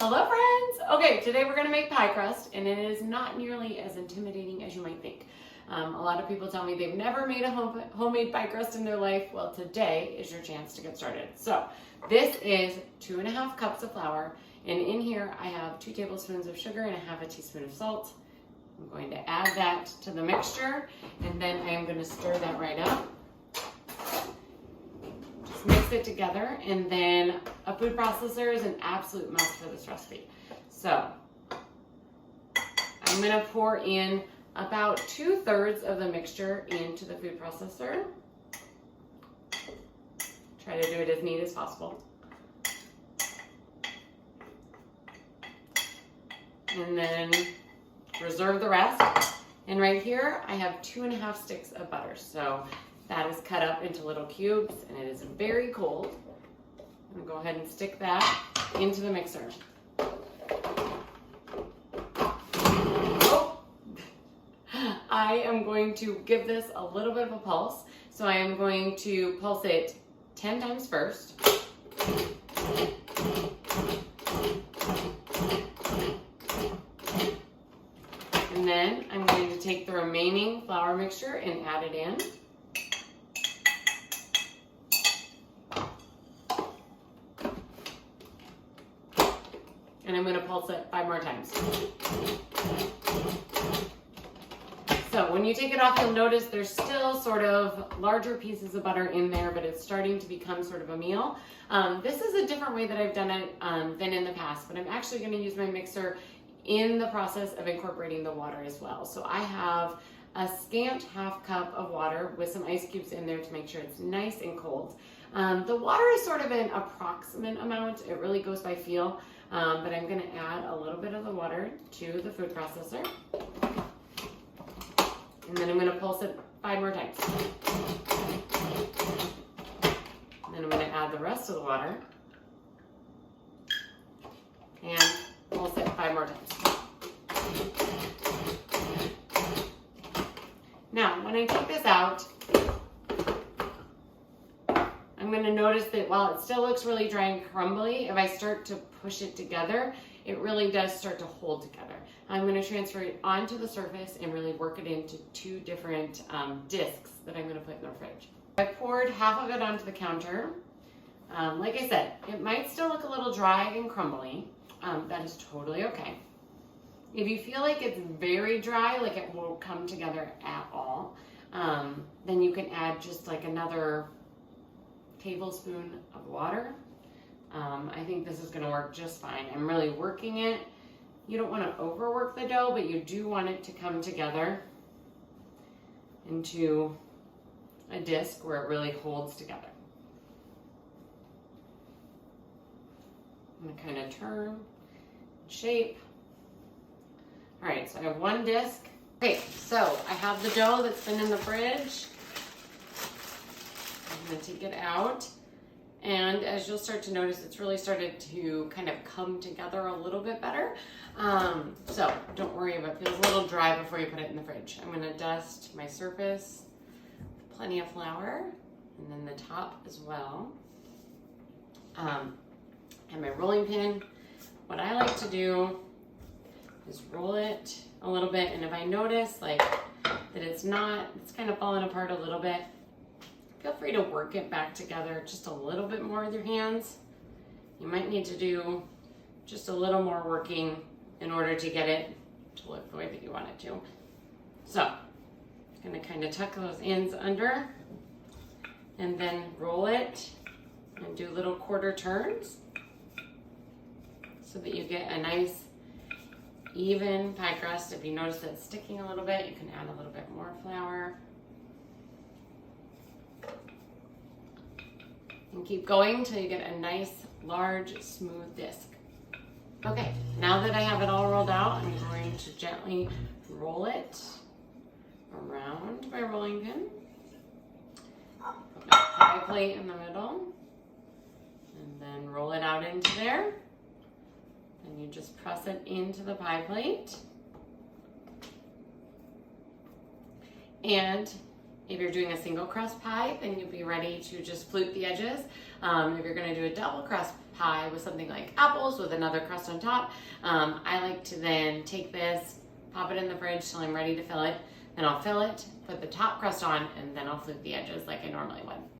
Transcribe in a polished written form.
Hello friends! Okay, today we're gonna make pie crust and it is not nearly as intimidating as you might think. A lot of people tell me they've never made a homemade pie crust in their life. Well, today is your chance to get started. So this is 2.5 cups of flour, and in here I have 2 tablespoons of sugar and 1/2 teaspoon of salt. I'm going to add that to the mixture and then I am going to stir that right up. Mix it together, and then a food processor is an absolute must for this recipe. So I'm going to pour in about 2/3 of the mixture into the food processor. Try to do it as neat as possible. And then reserve the rest. And right here I have 2.5 sticks of butter. So that is cut up into little cubes and it is very cold. I'm gonna go ahead and stick that into the mixer. Oh. I am going to give this a little bit of a pulse. So I am going to pulse it 10 times first. And then I'm going to take the remaining flour mixture and add it in. And I'm going to pulse it 5 more times. So when you take it off, you'll notice there's still sort of larger pieces of butter in there, but it's starting to become sort of a meal. This is a different way that I've done it than in the past, but I'm actually going to use my mixer in the process of incorporating the water as well. So I have a scant 1/2 cup of water with some ice cubes in there to make sure it's nice and cold. The water is sort of an approximate amount. It really goes by feel. But I'm going to add a little bit of the water to the food processor. And then I'm going to pulse it 5 more times. And then I'm going to add the rest of the water. And pulse it 5 more times. Now, when I take this out, I'm going to notice that while it still looks really dry and crumbly, if I start to push it together, it really does start to hold together. I'm going to transfer it onto the surface and really work it into 2 different discs that I'm going to put in the fridge. I poured half of it onto the counter. Like I said, it might still look a little dry and crumbly. That is totally okay. If you feel like it's very dry, like it won't come together at all, then you can add just like another tablespoon of water. I think this is going to work just fine. I'm really working it. You don't want to overwork the dough, but you do want it to come together into a disc where it really holds together. I'm going to kind of turn, shape. All right, so I have 1 disc. Okay, so I have the dough that's been in the fridge. I'm going to take it out, and as you'll start to notice, it's really started to kind of come together a little bit better. So don't worry if it feels a little dry before you put it in the fridge. I'm going to dust my surface with plenty of flour, and then the top as well. And my rolling pin. What I like to do is roll it a little bit, and if I notice like that it's kind of falling apart a little bit, feel free to work it back together just a little bit more with your hands. You might need to do just a little more working in order to get it to look the way that you want it to. So I'm going to kind of tuck those ends under and then roll it and do little quarter turns so that you get a nice even pie crust. If you notice that it's sticking a little bit, you can add a little bit more flour. And keep going until you get a nice, large, smooth disc. Okay, now that I have it all rolled out, I'm going to gently roll it around my rolling pin. Put my pie plate in the middle, and then roll it out into there. And you just press it into the pie plate. And if you're doing a single crust pie, then you'll be ready to just flute the edges. If you're going to do a double crust pie with something like apples with another crust on top. I like to then take this, pop it in the fridge till I'm ready to fill it. Then I'll fill it, put the top crust on, and then I'll flip the edges like I normally would.